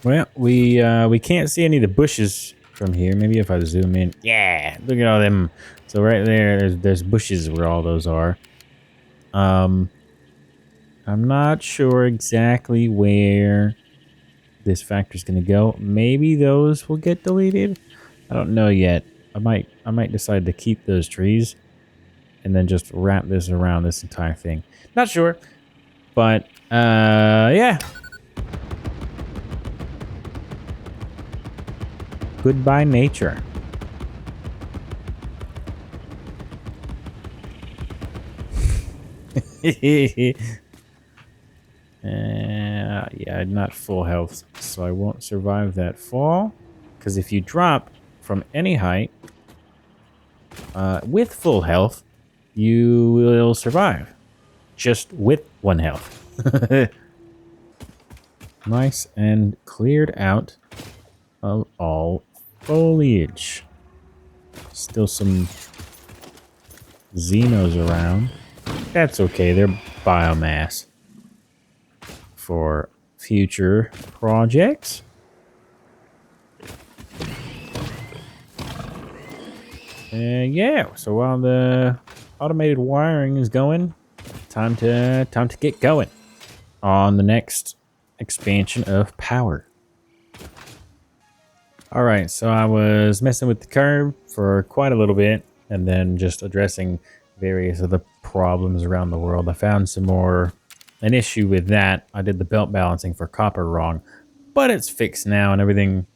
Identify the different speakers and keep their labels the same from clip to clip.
Speaker 1: Well, we can't see any of the bushes from here. Maybe if I zoom in. Yeah, look at all them. So right there, there's bushes where all those are. Um, I'm not sure exactly where this factory's gonna go. Maybe those will get deleted. I don't know yet. I might decide to keep those trees and then just wrap this around this entire thing. Not sure, but yeah. Goodbye, nature. Yeah, I'm not full health, so I won't survive that fall. Because if you drop from any height with full health, you will survive. Just with 1 health. Nice and cleared out of all foliage. Still some Xenos around. That's okay, they're biomass for future projects. Yeah, so while the automated wiring is going, time to get going on the next expansion of power. All right, so I was messing with the curve for quite a little bit and then just addressing various other problems around the world. I found an issue with that. I did the belt balancing for copper wrong, but it's fixed now and everything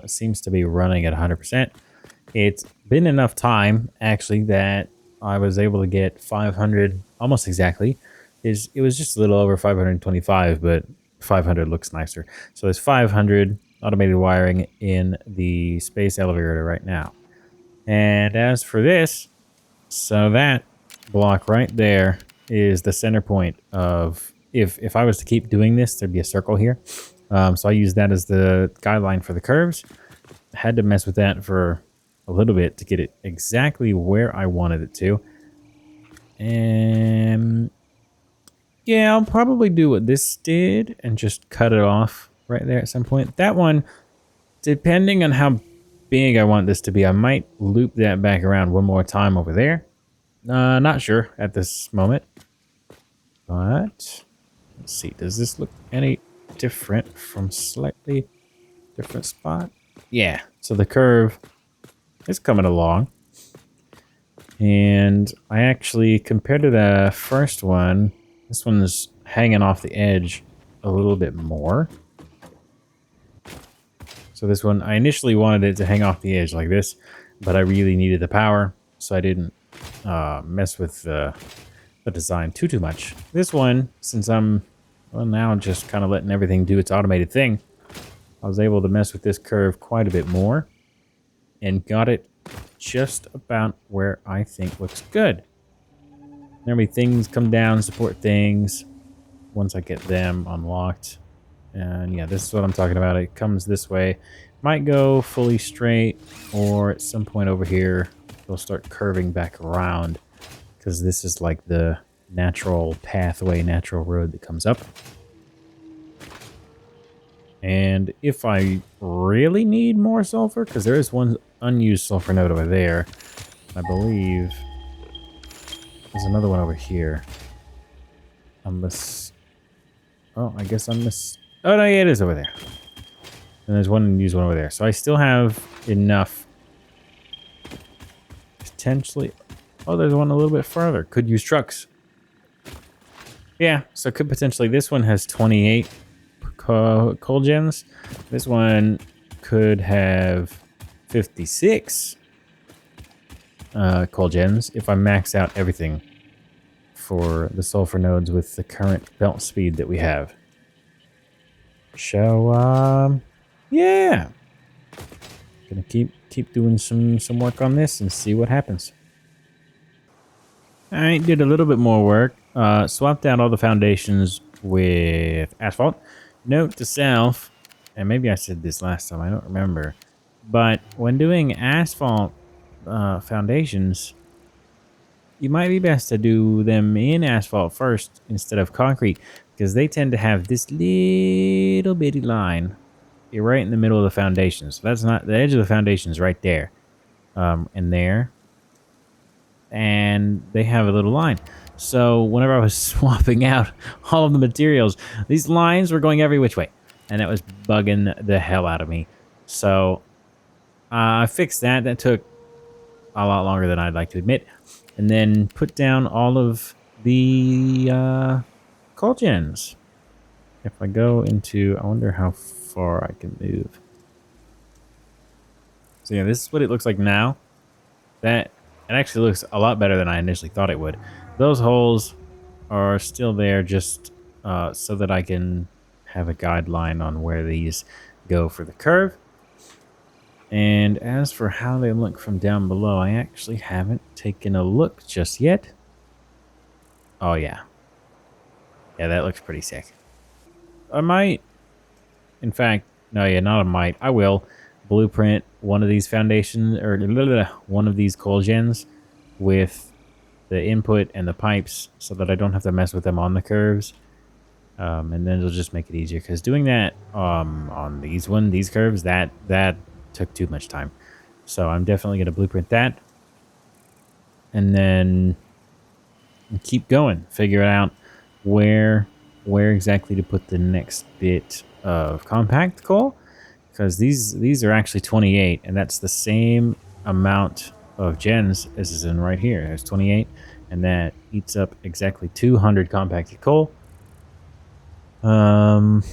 Speaker 1: seems to be running at 100%. It's been enough time, actually, that I was able to get 500, almost exactly. It was just a little over 525, but 500 looks nicer. So there's 500 automated wiring in the space elevator right now. And as for this, so that block right there is the center point of, if I was to keep doing this, there'd be a circle here. So I use that as the guideline for the curves. Had to mess with that for a little bit to get it exactly where I wanted it to. And yeah, I'll probably do what this did and just cut it off right there at some point. That one, depending on how big I want this to be, I might loop that back around one more time over there. Not sure at this moment. But let's see, does this look any different from slightly different spot? Yeah, so the curve is coming along. And I actually, compared to the first one, this one's hanging off the edge a little bit more. So this one, I initially wanted it to hang off the edge like this, but I really needed the power, so I didn't mess with the design too much. This one, since I'm, well, now just kind of letting everything do its automated thing, I was able to mess with this curve quite a bit more and got it just about where I think looks good. There'll be things come down, support things, once I get them unlocked. And yeah, this is what I'm talking about. It comes this way. Might go fully straight, or at some point over here, it'll start curving back around, because this is like the natural pathway, natural road that comes up. And if I really need more sulfur, because there is one unused sulfur node over there, I believe there's another one over here. Unless, oh, I guess I'm oh no, yeah, it is over there. And there's one unused one over there. So I still have enough. Potentially, oh, there's one a little bit further. Could use trucks. Yeah, so could potentially, this one has 28 coal gens. This one could have 56 coal gens if I max out everything for the sulfur nodes with the current belt speed that we have. So yeah, gonna keep doing some work on this and see what happens. I did a little bit more work. Swapped out all the foundations with asphalt. Note to self, and maybe I said this last time, I don't remember, but when doing asphalt foundations, you might be best to do them in asphalt first instead of concrete, because they tend to have this little bitty line. You're right in the middle of the foundation. So that's not the edge of the foundation is right there. And there. And they have a little line. So whenever I was swapping out all of the materials, these lines were going every which way. And that was bugging the hell out of me. So I fixed that. That took a lot longer than I'd like to admit. And then put down all of the coal gens. If I go into, I wonder how far I can move. So yeah, this is what it looks like now. That it actually looks a lot better than I initially thought it would. Those holes are still there just so that I can have a guideline on where these go for the curve. And as for how they look from down below, I actually haven't taken a look just yet. Oh, yeah. Yeah, that looks pretty sick. I might, in fact, no, yeah, not a might. I will blueprint one of these foundations, or one of these coal gens with the input and the pipes so that I don't have to mess with them on the curves. And then it'll just make it easier, because doing that on these curves, that took too much time. So I'm definitely going to blueprint that, and then keep going, figure out where exactly to put the next bit of compact coal, because these are actually 28, and that's the same amount of gens as is in right here. There's 28, and that eats up exactly 200 compacted coal. And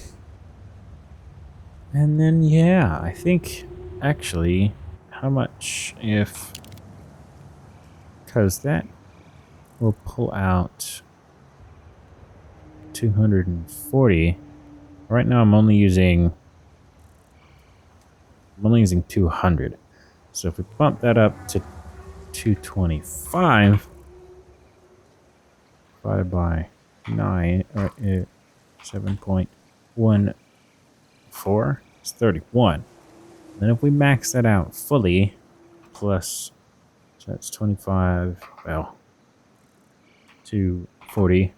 Speaker 1: then yeah, I think actually how much if, because that will pull out 240. Right now I'm only using 200. So if we bump that up to 225 divided by 9 or 7.14 is 31. Then if we max that out fully, plus, so that's 25, well, 240.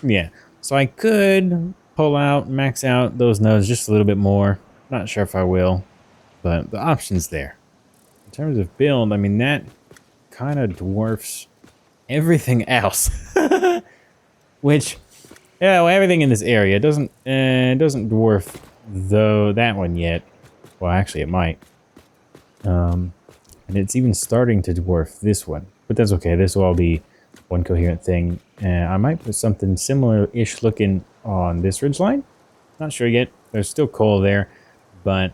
Speaker 1: Yeah, so I could pull out, max out those nodes just a little bit more. Not sure if I will, but the option's there. In terms of build, I mean, that kind of dwarfs everything else. Which, yeah, well, everything in this area doesn't dwarf though that one yet. Well, actually, it might. And it's even starting to dwarf this one, but that's okay. This will all be one coherent thing. I might put something similar-ish looking on this ridgeline. Not sure yet. There's still coal there, but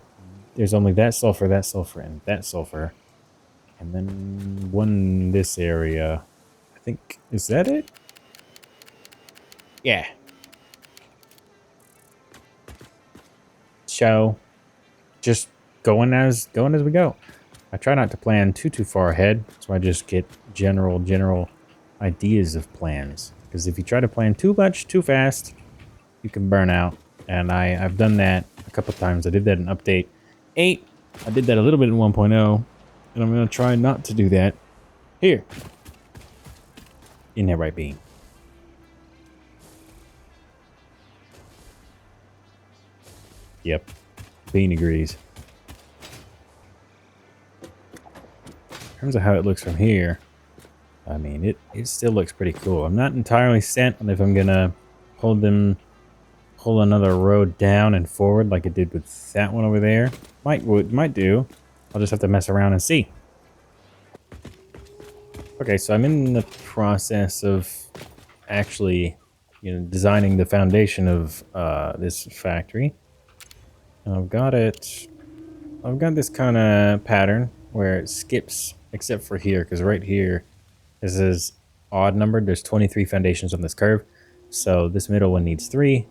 Speaker 1: there's only that sulfur, and that sulfur. And then one in this area. I think, is that it? Yeah. So, just going as we go. I try not to plan too far ahead, so I just get general ideas of plans. Because if you try to plan too much too fast, you can burn out. And I've done that a couple times. I did that in update 8. I did that a little bit in 1.0, and I'm going to try not to do that here in that right beam. Yep, Bean agrees. In terms of how it looks from here, I mean, it still looks pretty cool. I'm not entirely set on if I'm gonna pull another road down and forward like it did with that one over there. Might do. I'll just have to mess around and see. Okay, so I'm in the process of actually, designing the foundation of this factory. I've got this kind of pattern where it skips, except for here, because right here, this is odd numbered. There's 23 foundations on this curve, so this middle one needs 3,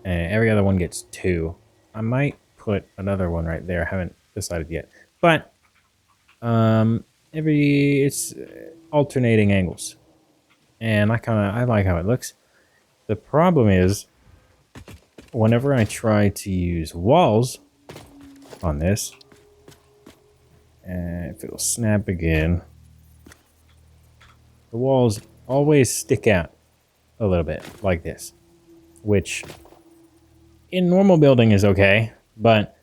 Speaker 1: and every other one gets 2. I might put another one right there. I haven't decided yet, but it's alternating angles, and I like how it looks. The problem is, whenever I try to use walls on this, and if it'll snap again, the walls always stick out a little bit like this, which in normal building is okay, but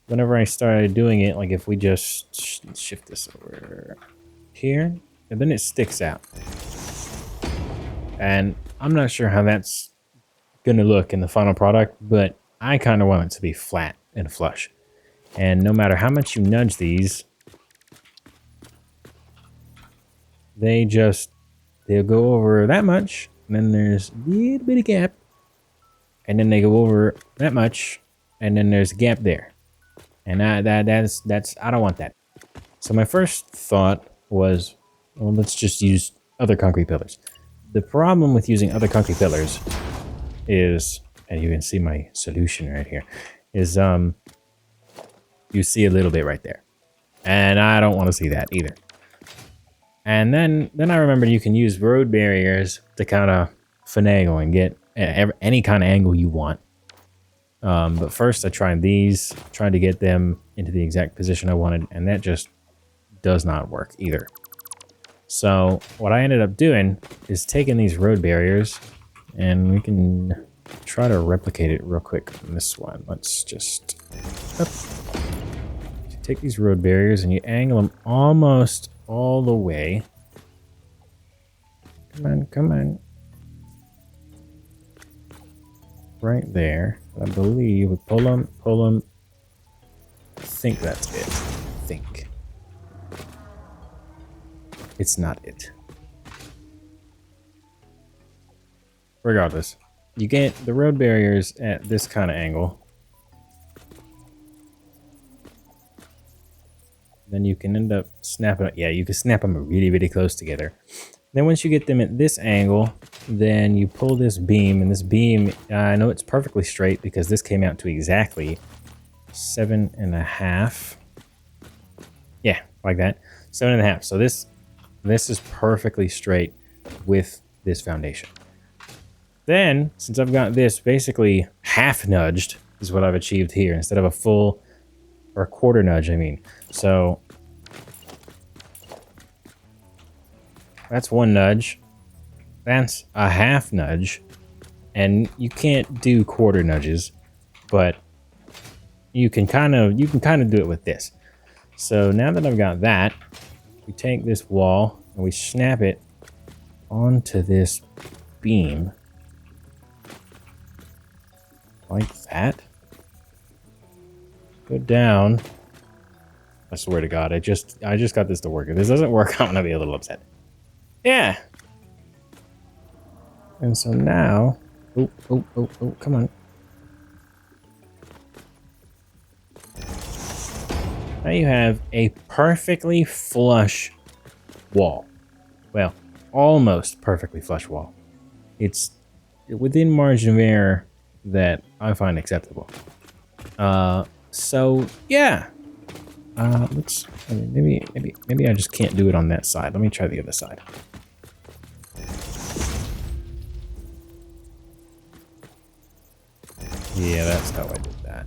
Speaker 1: whenever I started doing it, like if we just shift this over here, and then it sticks out. And I'm not sure how that's gonna look in the final product, but I kind of want it to be flat and flush. And no matter how much you nudge these, they'll go over that much, and then there's a little bit of gap, and then they go over that much, and then there's a gap there. And that's I don't want that. So my first thought was, well, let's just use other concrete pillars. The problem with using other concrete pillars is, and you can see my solution right here, is you see a little bit right there. And I don't want to see that either. And then I remembered you can use road barriers to kind of finagle and get any kind of angle you want. But first I tried these, trying to get them into the exact position I wanted, and that just does not work either. So what I ended up doing is taking these road barriers, and we can try to replicate it real quick on this one. Let's just take these road barriers and you angle them almost all the way. Come on, come on. Right there. I believe we pull them. I think that's it. I think. It's not it. Regardless, you get the road barriers at this kind of angle. Then you can end up snapping. Yeah, you can snap them really, really close together. Then once you get them at this angle, then you pull this beam, and this beam, I know it's perfectly straight because this came out to exactly 7.5. Yeah, like that, 7.5. So this is perfectly straight with this foundation. Then, since I've got this basically half nudged, is what I've achieved here instead of a full or a quarter nudge. I mean, so that's one nudge. That's a half nudge. And you can't do quarter nudges, but you can kind of do it with this. So now that I've got that, we take this wall and we snap it onto this beam like that. Go down. I swear to God, I just got this to work. If this doesn't work, I'm gonna be a little upset. Yeah. And so now, oh, come on. Now you have a perfectly flush wall. Well, almost perfectly flush wall. It's within margin of error that I find acceptable. So yeah. Maybe I just can't do it on that side. Let me try the other side. Yeah, that's how I did that.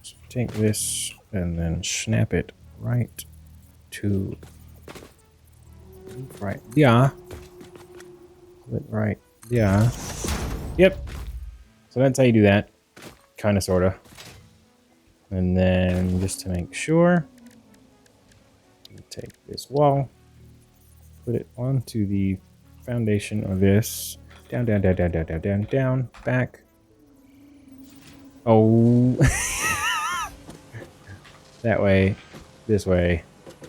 Speaker 1: So take this and then snap it right to right. Yeah. Right. Yeah. Yep. So that's how you do that. Kind of, sort of. And then just to make sure, take this wall, put it onto the foundation of this. Down, down, down, down, down, down, down, down, back. Oh. That way, this way. I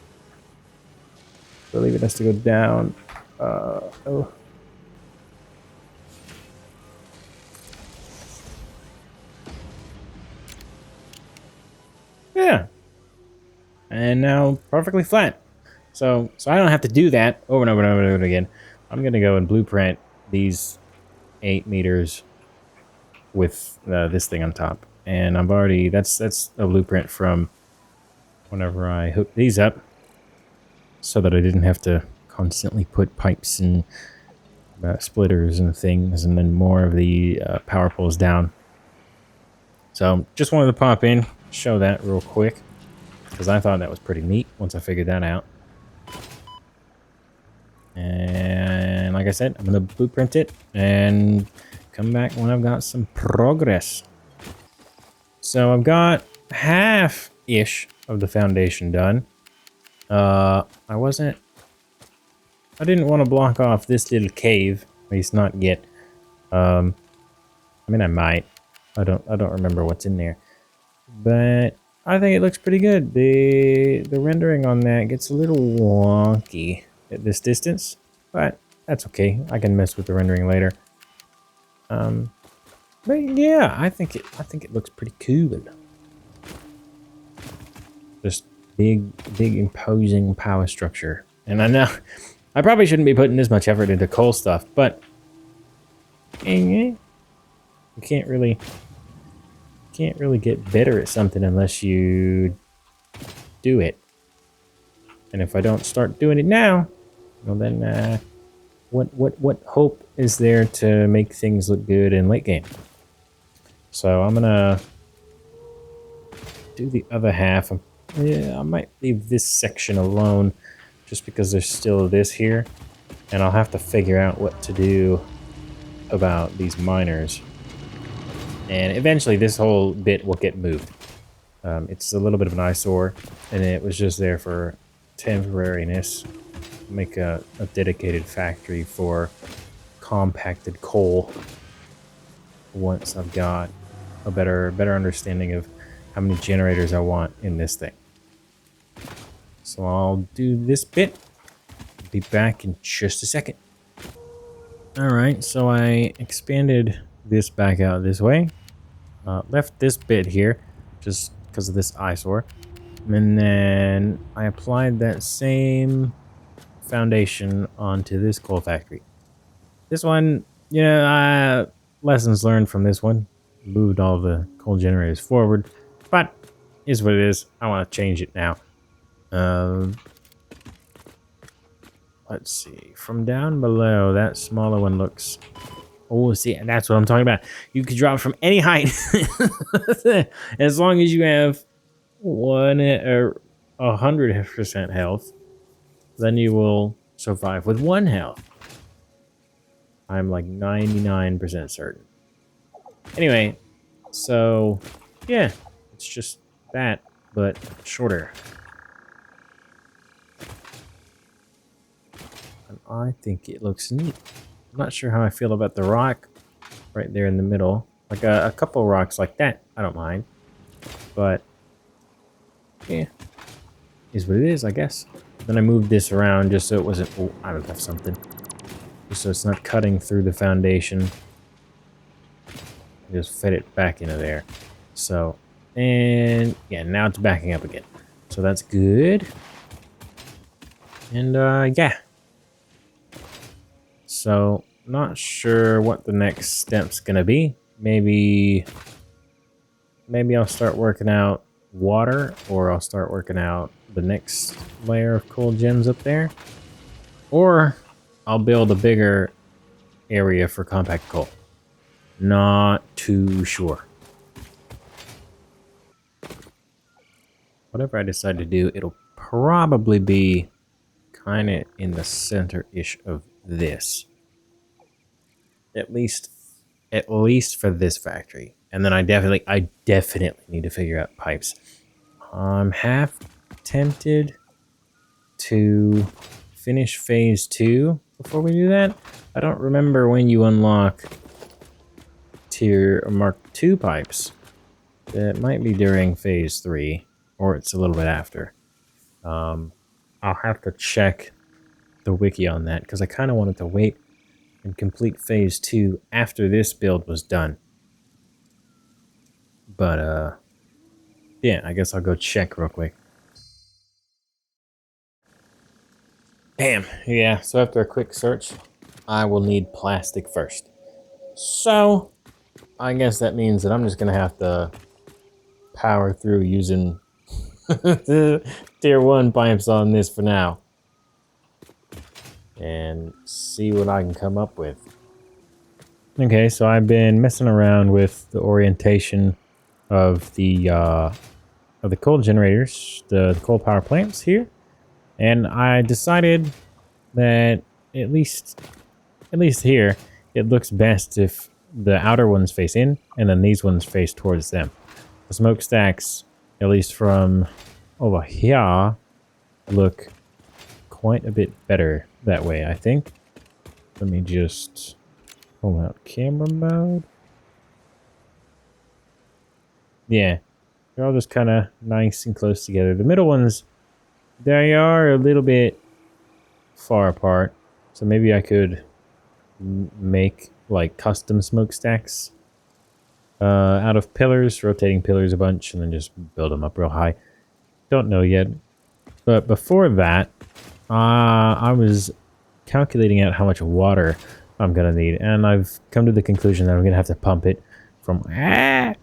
Speaker 1: believe it has to go down. Oh. Yeah. And now perfectly flat. So I don't have to do that over and over and over and over again. I'm going to go and blueprint these 8 meters with this thing on top. And I've already, that's a blueprint from whenever I hook these up. so that I didn't have to constantly put pipes and splitters and things, and then more of the power poles down. So just wanted to pop in, show that real quick, because I thought that was pretty neat once I figured that out. And like I said, I'm going to blueprint it and come back when I've got some progress. So I've got half-ish of the foundation done. I didn't want to block off this little cave, at least not yet. I mean, I might. I don't remember what's in there. But I think it looks pretty good. The rendering on that gets a little wonky at this distance, but that's okay. I can mess with the rendering later. But yeah, I think it looks pretty cool. Just big imposing power structure. And I know I probably shouldn't be putting this much effort into coal stuff, but you can't really get better at something unless you do it. And if I don't start doing it now, well then what hope is there to make things look good in late game? So I'm gonna do the other half. Yeah, I might leave this section alone just because there's still this here, and I'll have to figure out what to do about these miners. And eventually this whole bit will get moved. It's a little bit of an eyesore, and it was just there for temporariness. Make a dedicated factory for compacted coal once I've got a better understanding of how many generators I want in this thing. So I'll do this bit. Be back in just a second. Alright, so I expanded this back out this way. Left this bit here just because of this eyesore. And then I applied that same foundation onto this coal factory. This one, lessons learned from this one. Moved all the coal generators forward, but is what it is. I want to change it now. Let's see. From down below, that smaller one looks... Oh, see, that's what I'm talking about. You can drop from any height. As long as you have 100% health, then you will survive with 1 health. I'm like 99% certain. Anyway, so yeah, it's just that, but shorter. And I think it looks neat. I'm not sure how I feel about the rock right there in the middle. Like a couple rocks like that, I don't mind. But yeah, is what it is, I guess. Then I moved this around just so it wasn't... Oh, I would have something. Just so it's not cutting through the foundation. I just fed it back into there. So, and yeah, now it's backing up again. So that's good. And yeah. So, not sure what the next step's gonna be. Maybe I'll start working out water, or I'll start working out the next layer of coal gems up there. Or I'll build a bigger area for compact coal. Not too sure. Whatever I decide to do, it'll probably be kind of in the center-ish of this. At least for this factory. And then I definitely need to figure out pipes. I'm half tempted to finish phase 2 before we do that. I don't remember when you unlock tier Mark 2 pipes. It might be during phase 3, or it's a little bit after. I'll have to check the wiki on that, because I kind of wanted to wait and complete phase 2 after this build was done. But yeah, I guess I'll go check real quick. Damn, yeah, so after a quick search, I will need plastic first. So, I guess that means that I'm just gonna have to power through using tier 1 pipes on this for now. and see what I can come up with. Okay, so I've been messing around with the orientation of the coal generators, the coal power plants here, and I decided that at least at least here it looks best if the outer ones face in and then these ones face towards them. The smokestacks, at least from over here, look quite a bit better that way, I think. Let me just pull out camera mode. Yeah, they're all just kind of nice and close together. The middle ones, they are a little bit far apart, so maybe I could make like custom smokestacks out of pillars, rotating pillars a bunch, and then just build them up real high. Don't know yet. But before that, I was calculating out how much water I'm going to need, and I've come to the conclusion that I'm going to have to pump it from... I'm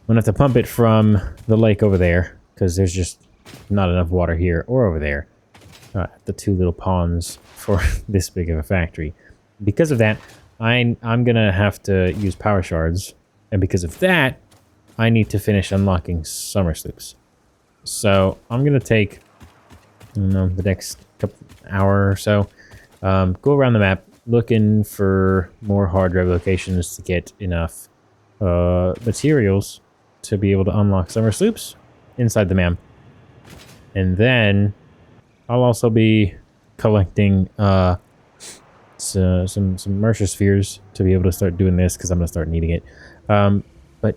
Speaker 1: going to have to pump it from the lake over there, because there's just not enough water here or over there. The two little ponds for this big of a factory. Because of that, I'm going to have to use power shards, and because of that, I need to finish unlocking summer sloops. So I'm going to take, I don't know, the next hour or so, go around the map looking for more hard drive locations to get enough materials to be able to unlock summer sloops inside the map. And then I'll also be collecting some Mercer spheres to be able to start doing this, because I'm going to start needing it. But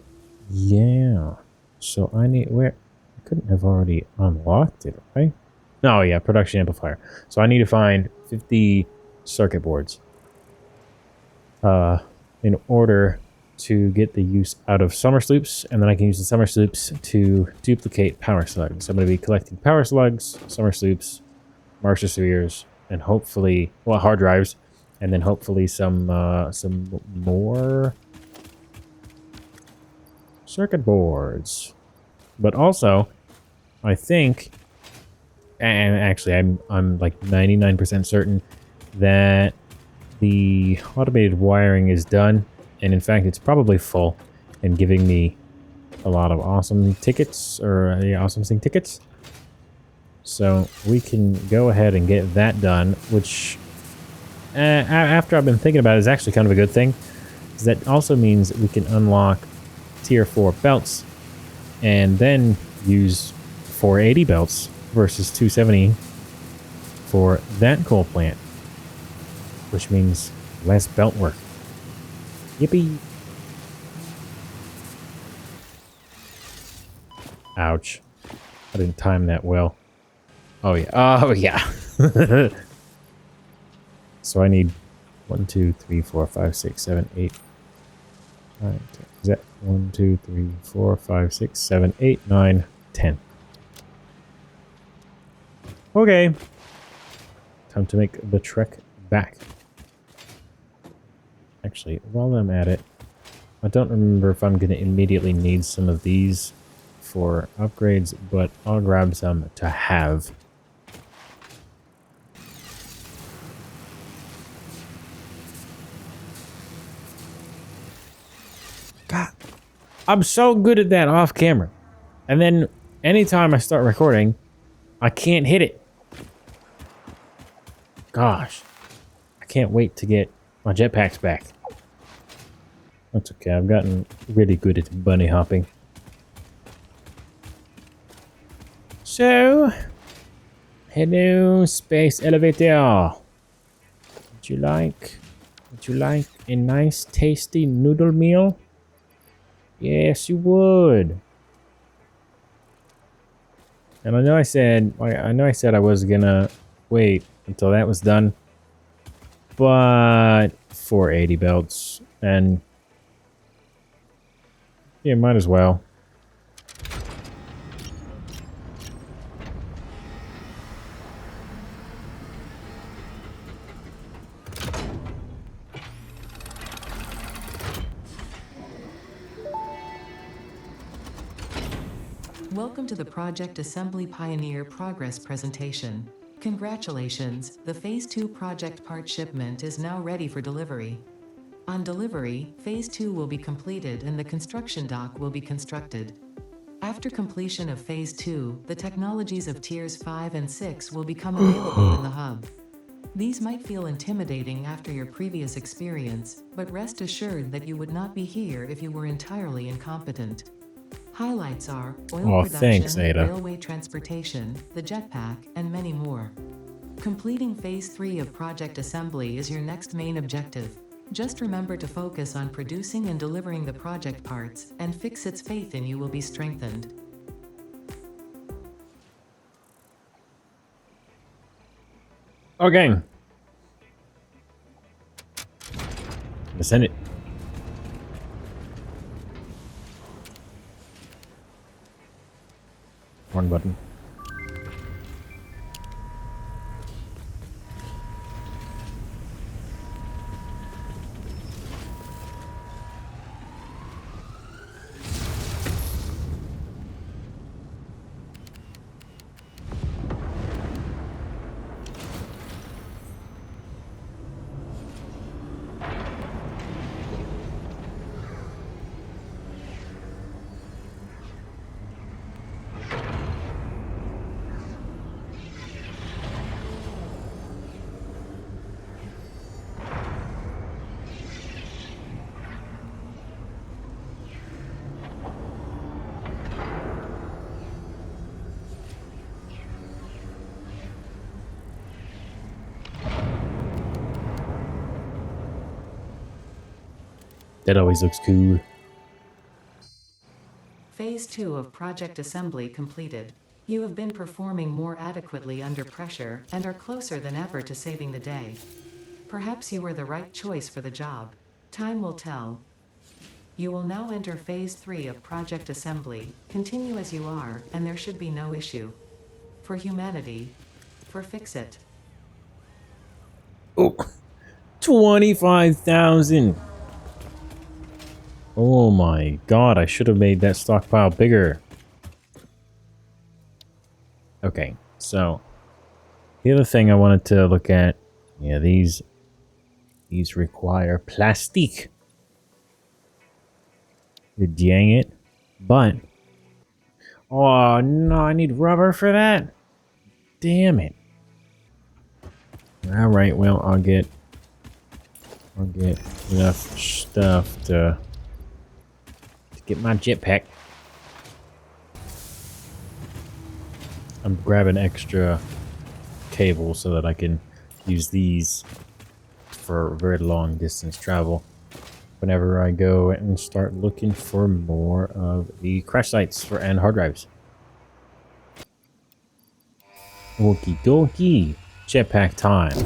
Speaker 1: yeah, so I need... where... I couldn't have already unlocked it, right? Oh yeah, production amplifier. So I need to find 50 circuit boards in order to get the use out of summer sloops, and then I can use the summer sloops to duplicate power slugs. So I'm going to be collecting power slugs, summer sloops, Mercer spheres, and hopefully, well, hard drives, and then hopefully some more circuit boards. But also, I think, and actually I'm like 99% certain that the automated wiring is done, and in fact it's probably full and giving me a lot of awesome tickets, or awesome thing tickets. So we can go ahead and get that done, which after I've been thinking about it is actually kind of a good thing. That also means that we can unlock tier 4 belts and then use 480 belts versus 270 for that coal plant, which means less belt work. Yippee! Ouch. I didn't time that well. Oh yeah. Oh yeah. So I need 1, 2, 3, 4, 5, 6, 7, 8, 9, 10. Is that 1, 2, 3, 4, 5, 6, 7, 8, 9, 10. Okay. Time to make the trek back. Actually, while I'm at it, I don't remember if I'm going to immediately need some of these for upgrades, but I'll grab some to have. God, I'm so good at that off camera. And then anytime I start recording, I can't hit it. Gosh, I can't wait to get my jetpacks back. That's okay, I've gotten really good at bunny hopping. So, hello, space elevator. Would you like a nice, tasty noodle meal? Yes, you would. And I know I said I was gonna wait until that was done, but 480 belts, and yeah, might as well.
Speaker 2: Welcome to the Project Assembly Pioneer Progress presentation. Congratulations, the Phase 2 project part shipment is now ready for delivery. On delivery, Phase 2 will be completed and the construction dock will be constructed. After completion of Phase 2, the technologies of Tiers 5 and 6 will become available in the hub. These might feel intimidating after your previous experience, but rest assured that you would not be here if you were entirely incompetent. Highlights are oil
Speaker 1: Thanks,
Speaker 2: production,
Speaker 1: Ada.
Speaker 2: railway transportation, the jetpack, and many more. Completing Phase 3 of Project Assembly is your next main objective. Just remember to focus on producing and delivering the project parts, and Fixit's faith in you will be strengthened.
Speaker 1: Okay. Let's send it. Wrong button. That always looks cool.
Speaker 2: Phase 2 of Project Assembly completed. You have been performing more adequately under pressure and are closer than ever to saving the day. Perhaps you were the right choice for the job. Time will tell. You will now enter Phase 3 of Project Assembly. Continue as you are, and there should be no issue. For humanity. For Fixit.
Speaker 1: Oh, 25,000. Oh my god, I should have made that stockpile bigger. Okay, so the other thing I wanted to look at, yeah, these require plastic. Dang it. But, oh no, I need rubber for that. Damn it. Alright, well, I'll get enough stuff to get my jetpack. I'm grabbing extra cable so that I can use these for very long distance travel whenever I go and start looking for more of the crash sites and hard drives. Okie dokie. Jetpack time.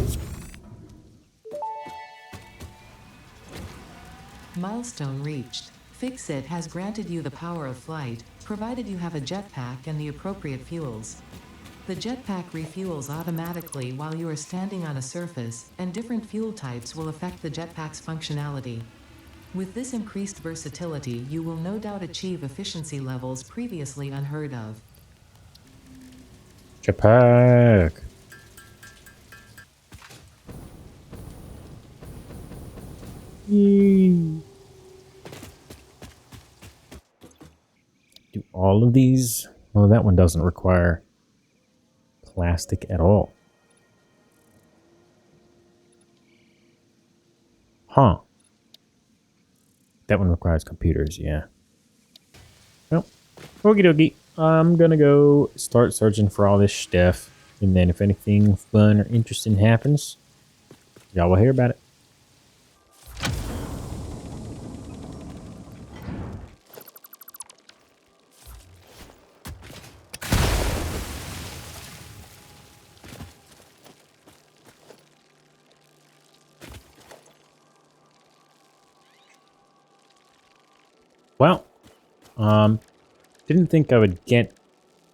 Speaker 2: Milestone reached. Fixit has granted you the power of flight, provided you have a jetpack and the appropriate fuels. The jetpack refuels automatically while you are standing on a surface, and different fuel types will affect the jetpack's functionality. With this increased versatility, you will no doubt achieve efficiency levels previously unheard of.
Speaker 1: Jetpack. Yay. Do all of these? Oh, that one doesn't require plastic at all. Huh. That one requires computers, yeah. Well, okie dokie. I'm gonna go start searching for all this stuff. And then if anything fun or interesting happens, y'all will hear about it. Well, didn't think I would get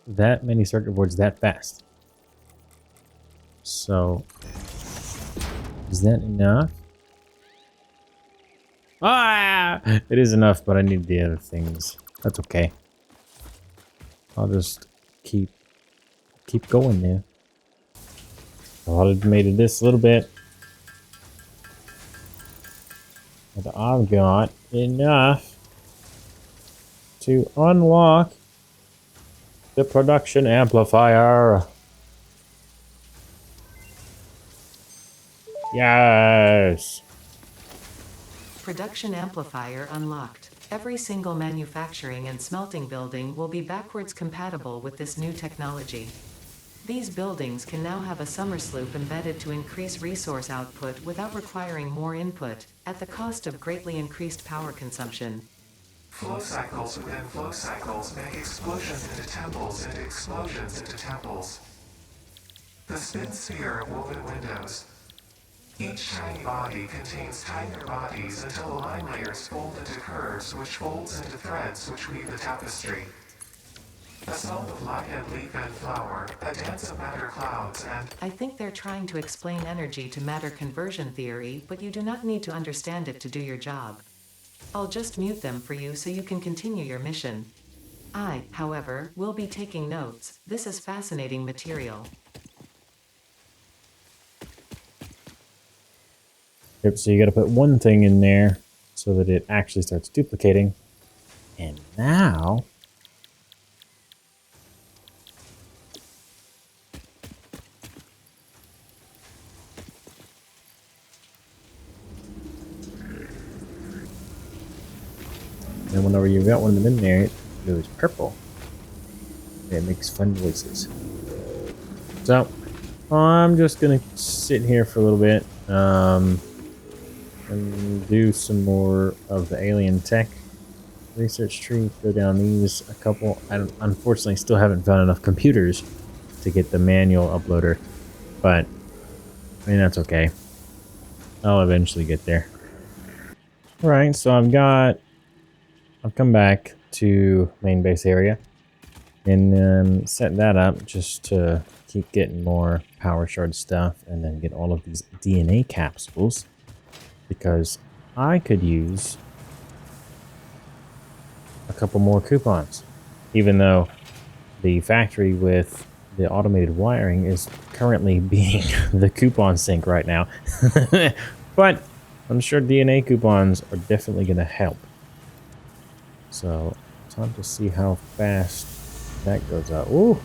Speaker 1: that many circuit boards that fast. So, is that enough? Ah! It is enough, but I need the other things. That's okay. I'll just keep going there. automated this a little bit. But I've got enough to unlock the production amplifier. Yes.
Speaker 2: Production amplifier unlocked. Every single manufacturing and smelting building will be backwards compatible with this new technology. These buildings can now have a summer sloop embedded to increase resource output without requiring more input, at the cost of greatly increased power consumption.
Speaker 3: Flow cycles within flow cycles make explosions into temples and explosions into temples. The spin sphere of woven windows. Each tiny body contains tinier bodies until the line layers fold into curves which folds into threads which weave the tapestry. A song of light and leaf and flower, a dance of matter clouds and...
Speaker 2: I think they're trying to explain energy to matter conversion theory, but you do not need to understand it to do your job. I'll just mute them for you so you can continue your mission. I, however, will be taking notes. This is fascinating material.
Speaker 1: Yep, so you gotta put one thing in there so that it actually starts duplicating. And now... and whenever you've got one of them in there, it goes purple. And it makes fun noises. So, I'm just gonna sit here for a little bit. And do some more of the alien tech research tree. Go down these a couple. I unfortunately still haven't found enough computers to get the manual uploader, but I mean that's okay. I'll eventually get there. All right, so I've come back to main base area and set that up just to keep getting more power shard stuff and then get all of these DNA capsules. Because I could use a couple more coupons, even though the factory with the automated wiring is currently being the coupon sink right now. But I'm sure DNA coupons are definitely going to help. So, time to see how fast that goes up. Ooh!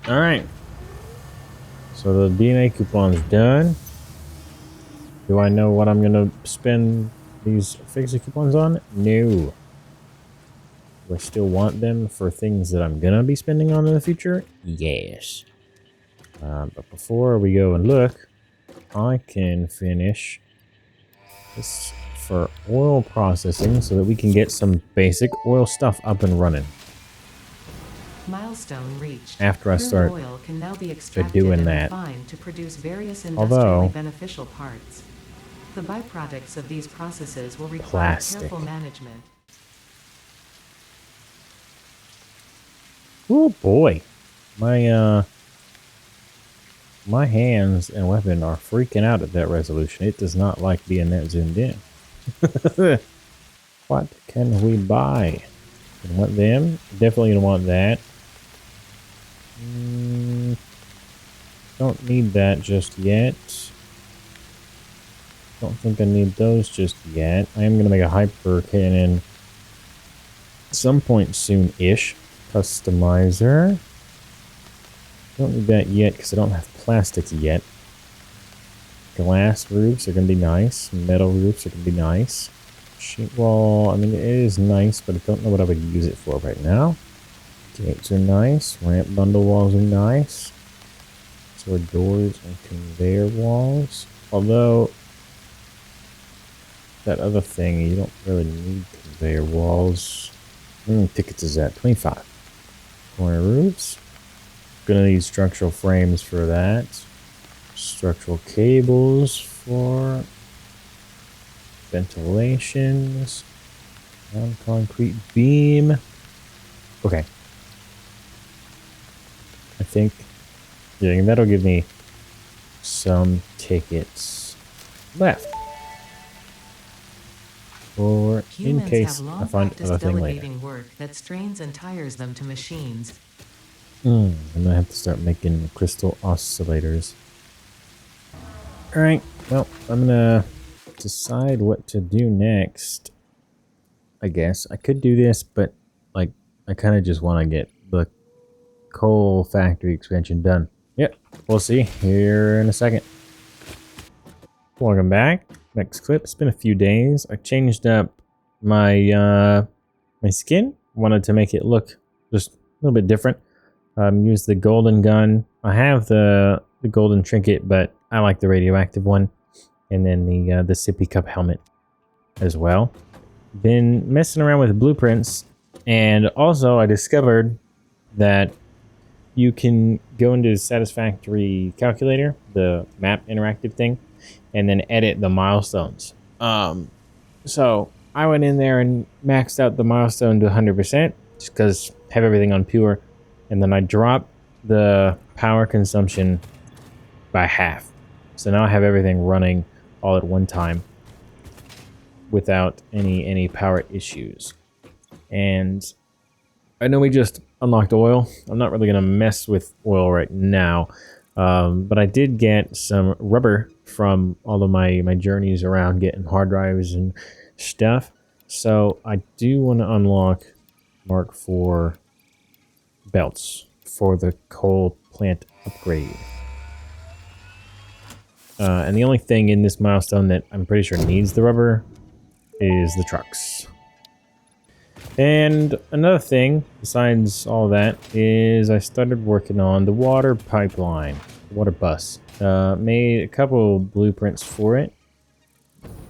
Speaker 1: All right. So the DNA coupon's done. Do I know what I'm gonna spend these fixie coupons on? No. Do I still want them for things that I'm gonna be spending on in the future? Yes. But before we go and look, I can finish this for oil processing so that we can get some basic oil stuff up and running.
Speaker 2: Milestone reached.
Speaker 1: After I
Speaker 2: Crude
Speaker 1: start
Speaker 2: oil can now be extracted
Speaker 1: doing
Speaker 2: and
Speaker 1: that.
Speaker 2: refined to produce various
Speaker 1: Although-
Speaker 2: industrially beneficial parts. The byproducts of these processes will require
Speaker 1: Plastic.
Speaker 2: careful management.
Speaker 1: Oh boy. My hands and weapon are freaking out at that resolution. It does not like being that zoomed in. What can we buy? Gonna want them? Definitely gonna want that. Don't need that just yet. Don't think I need those just yet. I am gonna make a hyper cannon some point soon-ish. Customizer. Don't need that yet because I don't have plastics yet. Glass roofs are going to be nice. Metal roofs are going to be nice. Sheet wall, I mean, it is nice, but I don't know what I would use it for right now. Gates are nice. Ramp bundle walls are nice. So are doors and conveyor walls. Although, that other thing, you don't really need conveyor walls. How many tickets is that? 25. Corner roofs. Gonna need structural frames for that. Structural cables for ventilations. Concrete beam. Okay. I think, yeah, that'll give me some tickets left. Or in
Speaker 2: Humans
Speaker 1: case
Speaker 2: have
Speaker 1: I
Speaker 2: long
Speaker 1: find
Speaker 2: practiced
Speaker 1: other thing later.
Speaker 2: delegating work that strains and tires them to machines.
Speaker 1: I'm gonna have to start making crystal oscillators. Alright, well, I'm gonna decide what to do next. I guess I could do this, but like I kind of just want to get the coal factory expansion done. Yep, we'll see here in a second. Welcome back. Next clip. It's been a few days. I changed up my my skin. Wanted to make it look just a little bit different. Use the golden gun. I have the golden trinket, but I like the radioactive one, and then the sippy cup helmet as well. Been messing around with blueprints, and also I discovered that you can go into the Satisfactory calculator, the map interactive thing, and then edit the milestones. So I went in there and maxed out the milestone to 100% just because I have everything on pure, and then I dropped the power consumption by half. So now I have everything running all at one time without any power issues. And I know we just unlocked oil. I'm not really going to mess with oil right now. But I did get some rubber from all of my journeys around getting hard drives and stuff. So I do want to unlock Mark IV belts for the coal plant upgrade. And the only thing in this milestone that I'm pretty sure needs the rubber is the trucks. And another thing, besides all that, is I started working on the water pipeline, water bus. Made a couple blueprints for it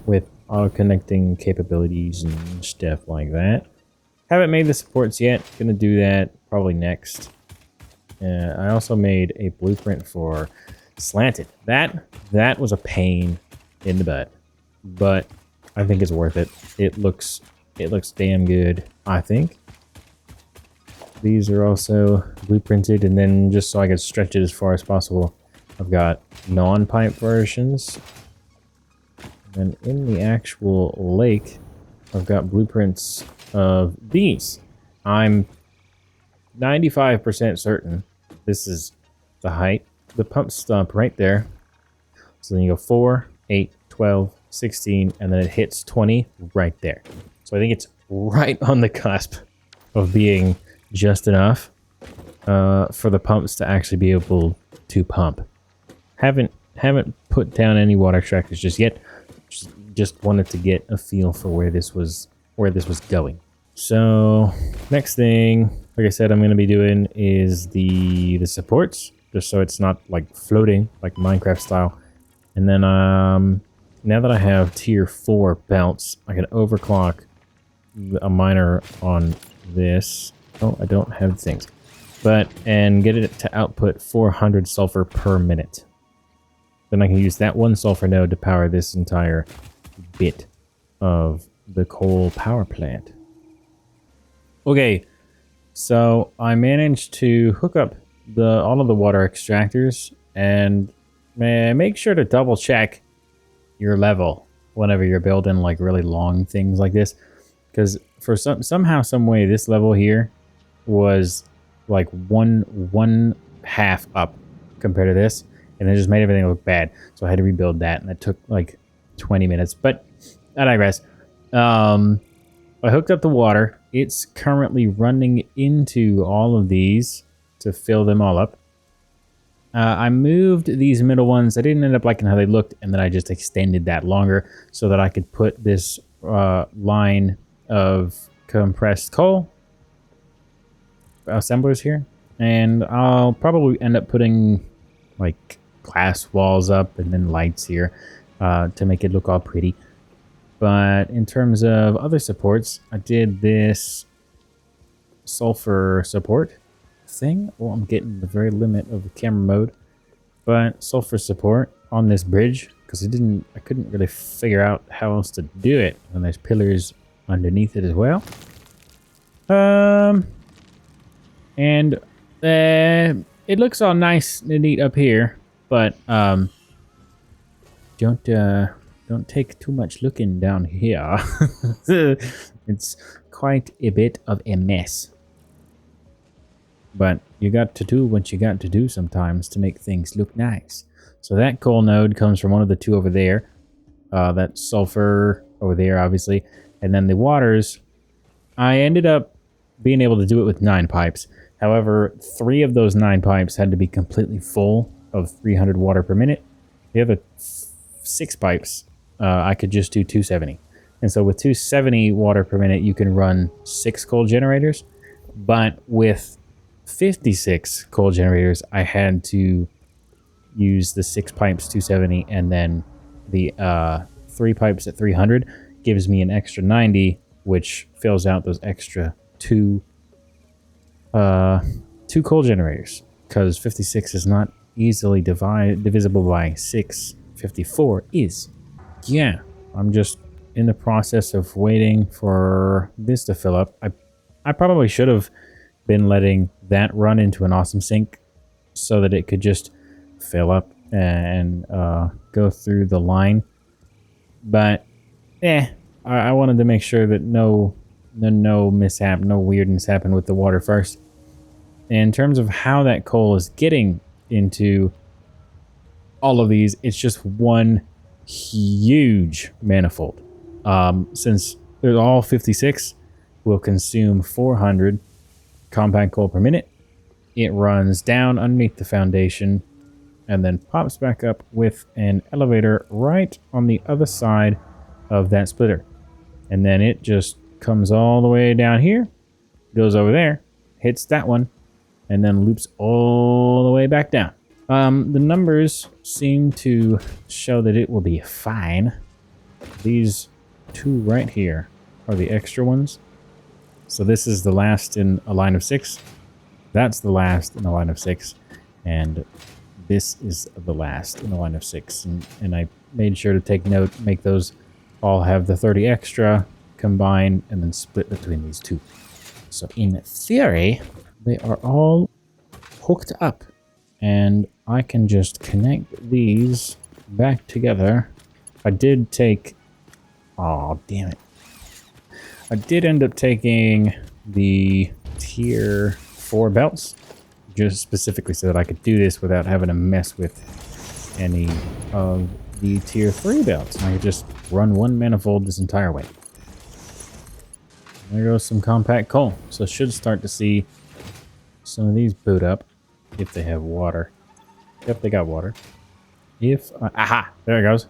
Speaker 1: with auto-connecting capabilities and stuff like that. Haven't made the supports yet. Gonna do that probably next. I also made a blueprint for slanted. That was a pain in the butt, but I think it's worth it. It looks damn good, I think. These are also blueprinted, and then just so I can stretch it as far as possible, I've got non-pipe versions. And in the actual lake, I've got blueprints of these. I'm 95% certain this is the height. The pump stop right there. So then you go 4, 8, 12, 16, and then it hits 20 right there. So I think it's right on the cusp of being just enough for the pumps to actually be able to pump. Haven't put down any water trackers just yet. Just wanted to get a feel for where this was going. So next thing, like I said, I'm going to be doing is the supports, just so it's not like floating like Minecraft style. And then now that I have tier 4 belts, I can overclock a miner on this. Oh, I don't have things. And get it to output 400 sulfur per minute. Then I can use that one sulfur node to power this entire bit of the coal power plant. Okay, so I managed to hook up all of the water extractors, and make sure to double check your level whenever you're building like really long things like this, because for somehow some way this level here was like one half up compared to this, and it just made everything look bad. So I had to rebuild that, and that took like 20 minutes. But I digress. I hooked up the water. It's currently running into all of these to fill them all up. I moved these middle ones. I didn't end up liking how they looked, and then I just extended that longer so that I could put this line of compressed coal assemblers here. And I'll probably end up putting like glass walls up and then lights here to make it look all pretty. But in terms of other supports, I did this sulfur support thing. Well, I'm getting the very limit of the camera mode, but sulfur support on this bridge because I couldn't really figure out how else to do it. And there's pillars underneath it as well. And it looks all nice and neat up here, but don't take too much looking down here. It's quite a bit of a mess. But you got to do what you got to do sometimes to make things look nice. So that coal node comes from one of the two over there. That sulfur over there, obviously. And then the waters, I ended up being able to do it with 9 pipes. However, 3 of those 9 pipes had to be completely full of 300 water per minute. The other 6 pipes, I could just do 270. And so with 270 water per minute, you can run 6 coal generators. But with 56 coal generators, I had to use the 6 pipes 270 and then the 3 pipes at 300 gives me an extra 90, which fills out those extra 2 coal generators, because 56 is not easily divisible by 6. 54 is. Yeah, I'm just in the process of waiting for this to fill up. I probably should have been letting that run into an awesome sink so that it could just fill up and go through the line. But I wanted to make sure that no mishap, no weirdness happened with the water first. In terms of how that coal is getting into all of these, it's just one huge manifold. Since they're all 56, will consume 400 compact coal per minute. It runs down underneath the foundation and then pops back up with an elevator right on the other side of that splitter. And then it just comes all the way down here, goes over there, hits that one, and then loops all the way back down. The numbers seem to show that it will be fine. These 2 right here are the extra ones. So this is the last in a line of 6. That's the last in a line of 6. And this is the last in a line of 6. And I made sure to take note, make those all have the 30 extra, combine, and then split between these 2. So in theory, they are all hooked up. And I can just connect these back together. I did take... Oh, damn it. I did end up taking the tier 4 belts, just specifically so that I could do this without having to mess with any of the tier 3 belts. I could just run one manifold this entire way. There goes some compact coal. So I should start to see some of these boot up if they have water. Yep, they got water. If... aha! There it goes.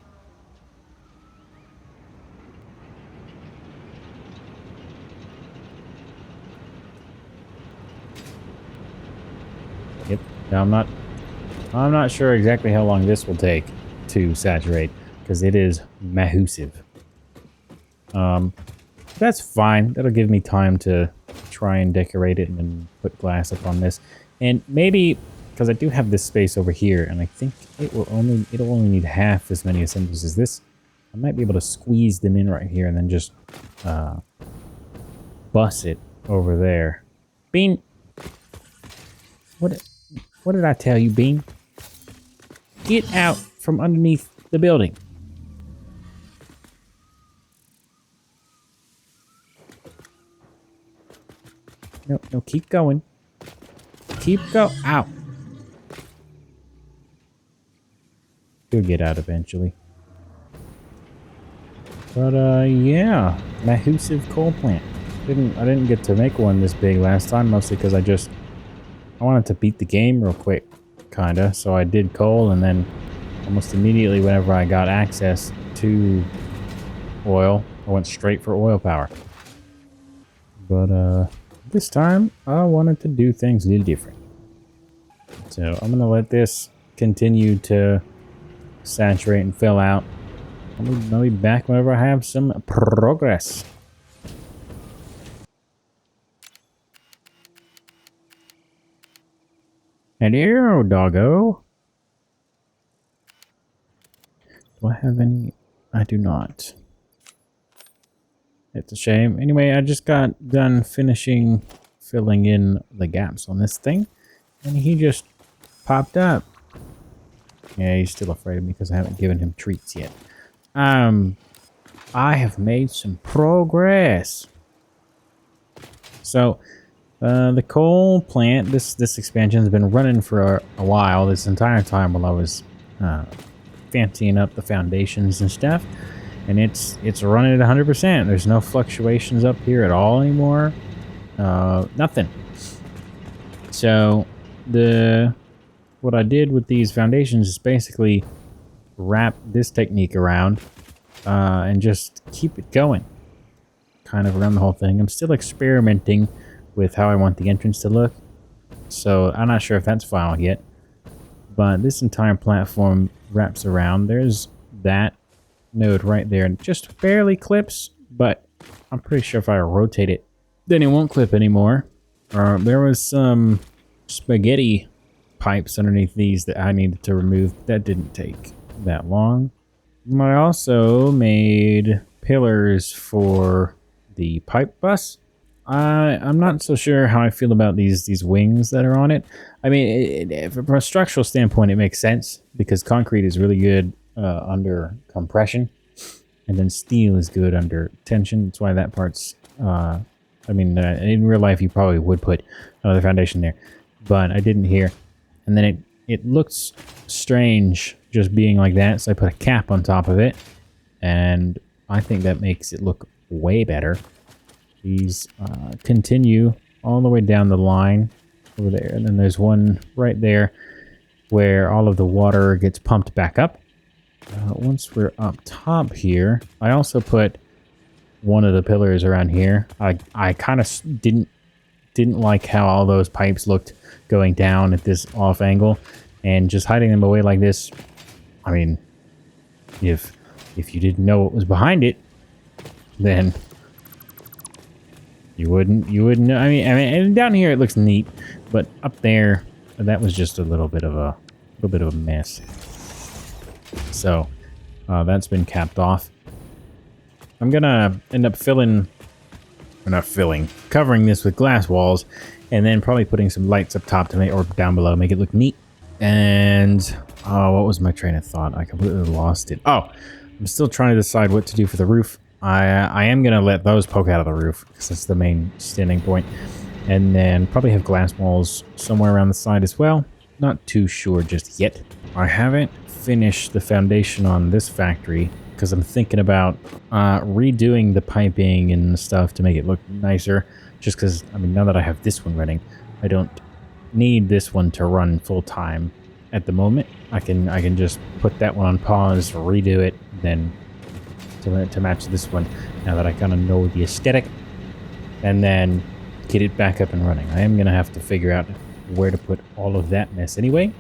Speaker 1: Yep. Now I'm not sure exactly how long this will take to saturate, because it is massive. That's fine. That'll give me time to try and decorate it and then put glass up on this. And maybe, because I do have this space over here, and I think it'll only need half as many assemblies as this. I might be able to squeeze them in right here and then just bus it over there. Bean! What did I tell you, Bean? Get out from underneath the building. No, keep going. Keep go. Ow. You'll get out eventually. But yeah, massive coal plant. I didn't get to make one this big last time, mostly because I wanted to beat the game real quick, kinda. So I did coal, and then almost immediately whenever I got access to oil, I went straight for oil power. But this time I wanted to do things a little different. So I'm gonna let this continue to saturate and fill out. I'll be back whenever I have some progress. Hello, doggo. Do I have any? I do not. It's a shame. Anyway, I just got done filling in the gaps on this thing, and he just popped up. Yeah, he's still afraid of me because I haven't given him treats yet. I have made some progress. So, the coal plant, this expansion has been running for a while. This entire time while I was fancying up the foundations and stuff, and it's running at 100%. There's no fluctuations up here at all anymore. Nothing. So, what I did with these foundations is basically wrap this technique around and just keep it going kind of around the whole thing. I'm still experimenting with how I want the entrance to look, so I'm not sure if that's final yet, but this entire platform wraps around. There's that node right there, and just barely clips, but I'm pretty sure if I rotate it, then it won't clip anymore. There was some spaghetti pipes underneath these that I needed to remove. That didn't take that long. I also made pillars for the pipe bus. I'm not so sure how I feel about these wings that are on it. I mean, from a structural standpoint, it makes sense because concrete is really good under compression, and then steel is good under tension. That's why that part's. I mean, in real life, you probably would put another foundation there, but I didn't here. And then it looks strange just being like that, so I put a cap on top of it, and I think that makes it look way better. These continue all the way down the line over there, and then there's one right there where all of the water gets pumped back up. Once we're up top here, I also put one of the pillars around here. I kind of didn't like how all those pipes looked going down at this off angle, and just hiding them away like this. I mean, if you didn't know what was behind it, then you wouldn't know. I mean, and down here it looks neat, but up there, that was just a little bit of a mess. So that's been capped off. I'm gonna end up covering this with glass walls, and then probably putting some lights up top to make, or down below, make it look neat. And what was my train of thought? I completely lost it. Oh, I'm still trying to decide what to do for the roof. I am gonna let those poke out of the roof because that's the main standing point, and then probably have glass walls somewhere around the side as well. Not too sure just yet. I haven't finished the foundation on this factory because I'm thinking about redoing the piping and stuff to make it look nicer. Just because, I mean, now that I have this one running, I don't need this one to run full time at the moment. I can just put that one on pause, redo it, then to match this one. Now that I kind of know the aesthetic, and then get it back up and running. I am gonna have to figure out where to put all of that mess anyway,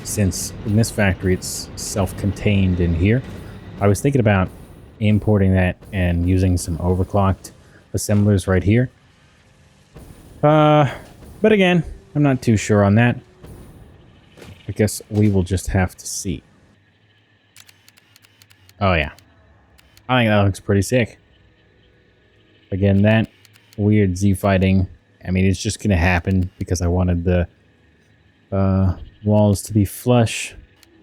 Speaker 1: since in this factory it's self-contained in here. I was thinking about importing that and using some overclocked assemblers right here. But again, I'm not too sure on that. I guess we will just have to see. Oh yeah. I think that looks pretty sick. Again, that weird Z fighting, I mean, it's just gonna happen because I wanted the walls to be flush.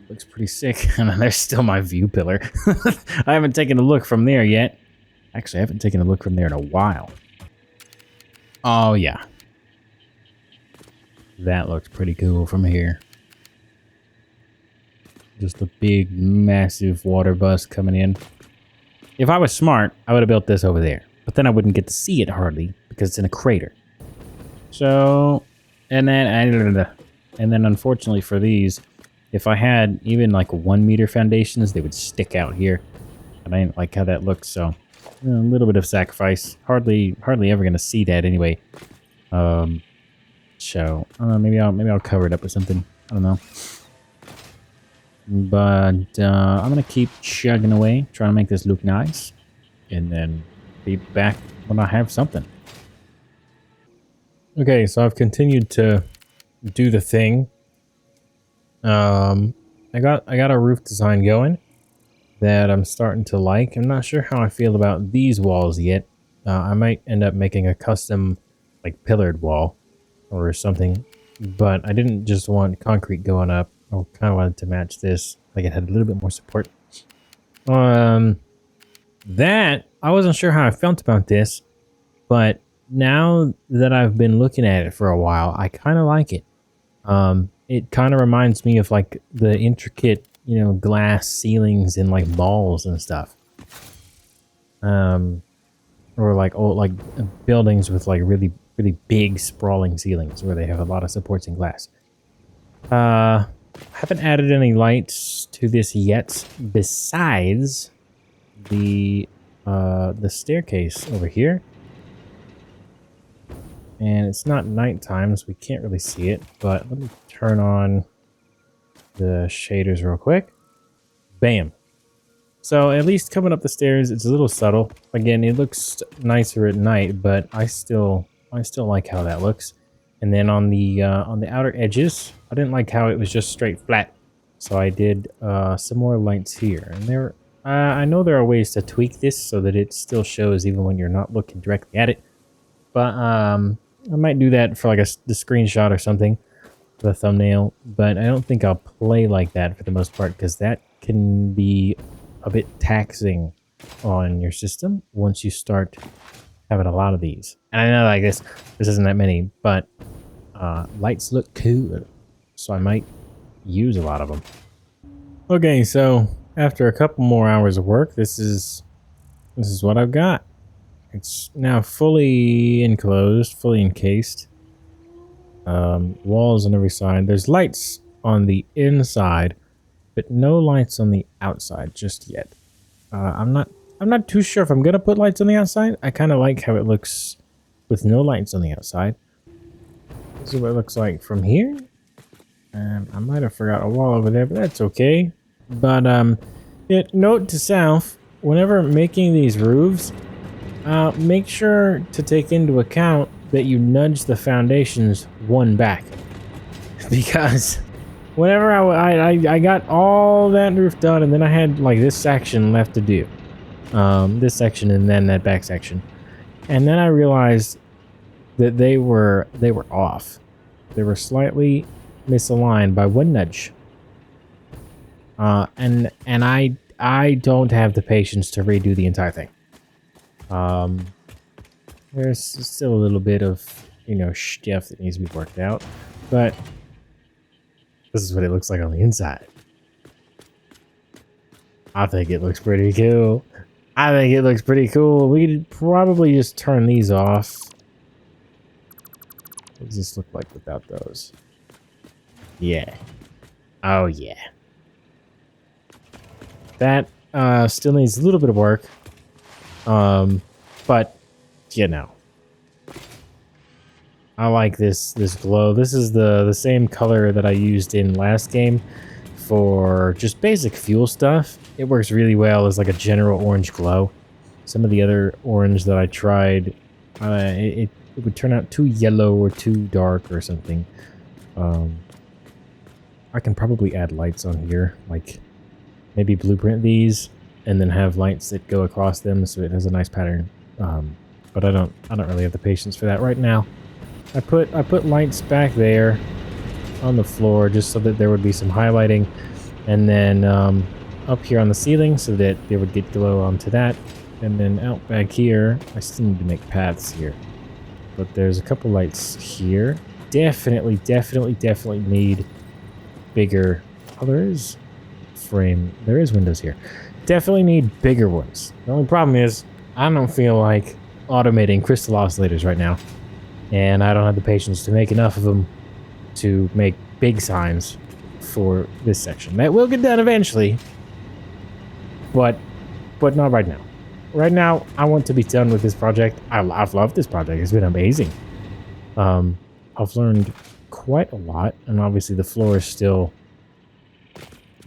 Speaker 1: Looks pretty sick. And there's still my view pillar. I haven't taken a look from there yet. Actually, I haven't taken a look from there in a while. Oh yeah. That looks pretty cool from here. Just a big, massive water bus coming in. If I was smart, I would have built this over there. But then I wouldn't get to see it hardly because it's in a crater. So, and then unfortunately for these, if I had even like 1 meter foundations, they would stick out here. And I didn't like how that looked, so a little bit of sacrifice. Hardly ever gonna see that anyway. So maybe I'll cover it up with something. I don't know. But I'm going to keep chugging away, trying to make this look nice. And then be back when I have something. Okay, so I've continued to do the thing. I got a roof design going that I'm starting to like. I'm not sure how I feel about these walls yet. I might end up making a custom, like, pillared wall or something. But I didn't just want concrete going up. I kind of wanted to match this, like it had a little bit more support. That I wasn't sure how I felt about this, but now that I've been looking at it for a while, I kind of like it. It kind of reminds me of like the intricate, you know, glass ceilings in like malls and stuff. Or like old like buildings with like really big sprawling ceilings where they have a lot of supports in glass. I haven't added any lights to this yet besides the staircase over here. And it's not nighttime, so we can't really see it, but let me turn on the shaders real quick. Bam. So at least coming up the stairs, it's a little subtle. Again, it looks nicer at night, but I still like how that looks. And then on the outer edges, I didn't like how it was just straight flat. So I did some more lights here. And I know there are ways to tweak this so that it still shows even when you're not looking directly at it. But I might do that for like the screenshot or something, the thumbnail. But I don't think I'll play like that for the most part because that can be a bit taxing on your system once you start having a lot of these. And I know like this isn't that many, but lights look cool, so I might use a lot of them. Okay, so after a couple more hours of work, this is what I've got. It's now fully enclosed, fully encased. Walls on every side. There's lights on the inside, but no lights on the outside just yet. I'm not too sure if I'm gonna put lights on the outside. I kind of like how it looks with no lights on the outside. This is what it looks like from here. And I might have forgot a wall over there, but that's okay. But note to self: whenever making these roofs, make sure to take into account that you nudge the foundations one back, because whenever I got all that roof done, and then I had like this section left to do, this section and then that back section, and then I realized that they were off. They were slightly misaligned by one nudge. And I don't have the patience to redo the entire thing. There's still a little bit of, you know, stuff that needs to be worked out, but this is what it looks like on the inside. I think it looks pretty cool. We could probably just turn these off. What does this look like without those? Yeah. Oh, yeah. That still needs a little bit of work. But, you know. I like this glow. This is the same color that I used in last game for just basic fuel stuff. It works really well as like a general orange glow. Some of the other orange that I tried, it would turn out too yellow or too dark or something. I can probably add lights on here, like maybe blueprint these and then have lights that go across them so it has a nice pattern. But I don't really have the patience for that right now. I put lights back there on the floor just so that there would be some highlighting, and then up here on the ceiling so that they would get glow onto that, and then out back here I still need to make paths here, but there's a couple lights here. Definitely need bigger. Oh, there is windows here. Definitely need bigger ones. The only problem is I don't feel like automating crystal oscillators right now, and I don't have the patience to make enough of them to make big signs for this section. That will get done eventually, but not right now. Right now, I want to be done with this project. I've loved this project. It's been amazing. I've learned quite a lot, and obviously the floor is still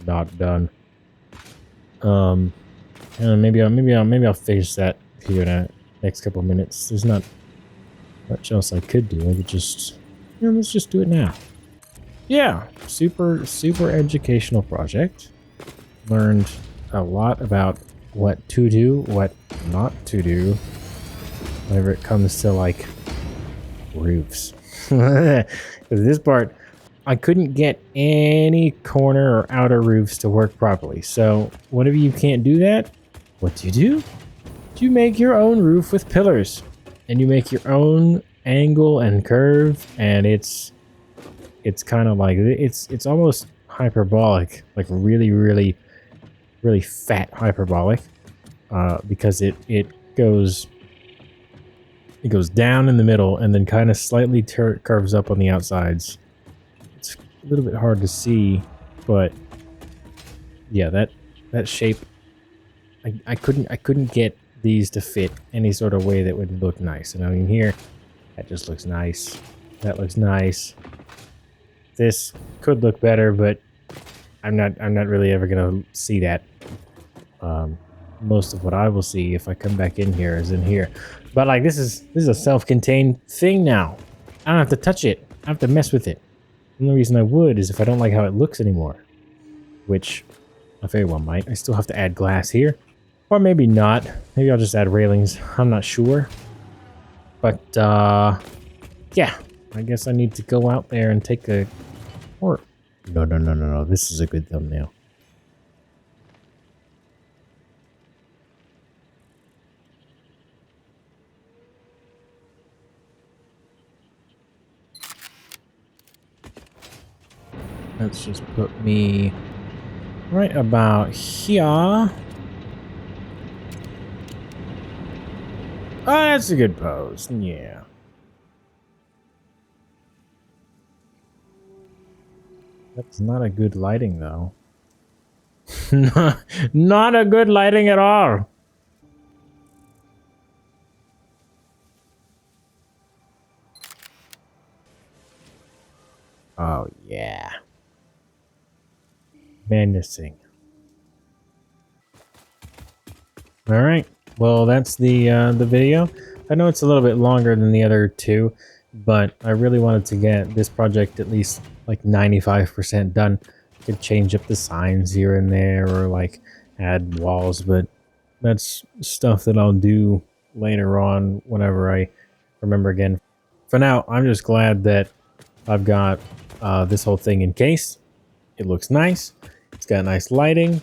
Speaker 1: not done. And maybe I'll finish that here in the next couple of minutes. There's not much else I could do. I could just, let's just do it now. Yeah, super educational project. Learned a lot about what to do, what not to do, whenever it comes to like roofs. This part, I couldn't get any corner or outer roofs to work properly. So whenever you can't do that, what do? You make your own roof with pillars, and you make your own angle and curve, and it's kind of like it's almost hyperbolic, like really fat hyperbolic, because it goes down in the middle and then kind of slightly curves up on the outsides. It's a little bit hard to see, but yeah, that shape, I couldn't get these to fit any sort of way that would look nice. And I mean, here, that just looks nice. That looks nice. This could look better, but I'm not really ever gonna see that. Most of what I will see if I come back in here is in here. But like, this is a self-contained thing now. I don't have to touch it. I don't have to mess with it. The only reason I would is if I don't like how it looks anymore, which I very well might. I still have to add glass here, or maybe not. Maybe I'll just add railings. I'm not sure. But yeah, I guess I need to go out there and take a... Or no. This is a good thumbnail. Let's just put me right about here. Oh, that's a good pose. Yeah. That's not a good lighting, though. Not a good lighting at all. Oh, yeah. Menacing. All right. Well, that's the video. I know it's a little bit longer than the other two, but I really wanted to get this project at least like 95% done. I could change up the signs here and there, or like add walls, but that's stuff that I'll do later on whenever I remember again. For now, I'm just glad that I've got this whole thing in case. It looks nice. It's got nice lighting,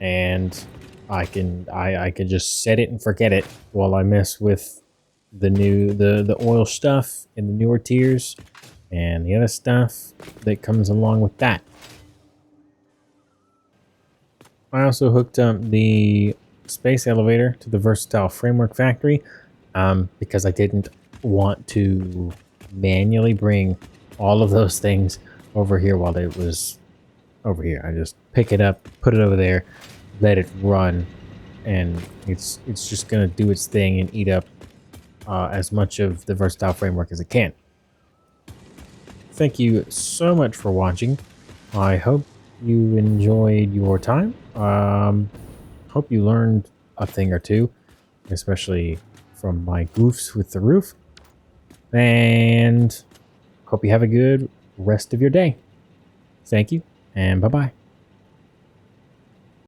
Speaker 1: and I can just set it and forget it while I mess with the oil stuff in the newer tiers and the other stuff that comes along with that. I also hooked up the space elevator to the versatile framework factory because I didn't want to manually bring all of those things over here while it was over here. I just pick it up, put it over there, let it run, and it's just gonna do its thing and eat up as much of the versatile framework as it can. Thank you so much for watching. I hope you enjoyed your time. Hope you learned a thing or two, especially from my goofs with the roof. And hope you have a good rest of your day. Thank you, and bye-bye.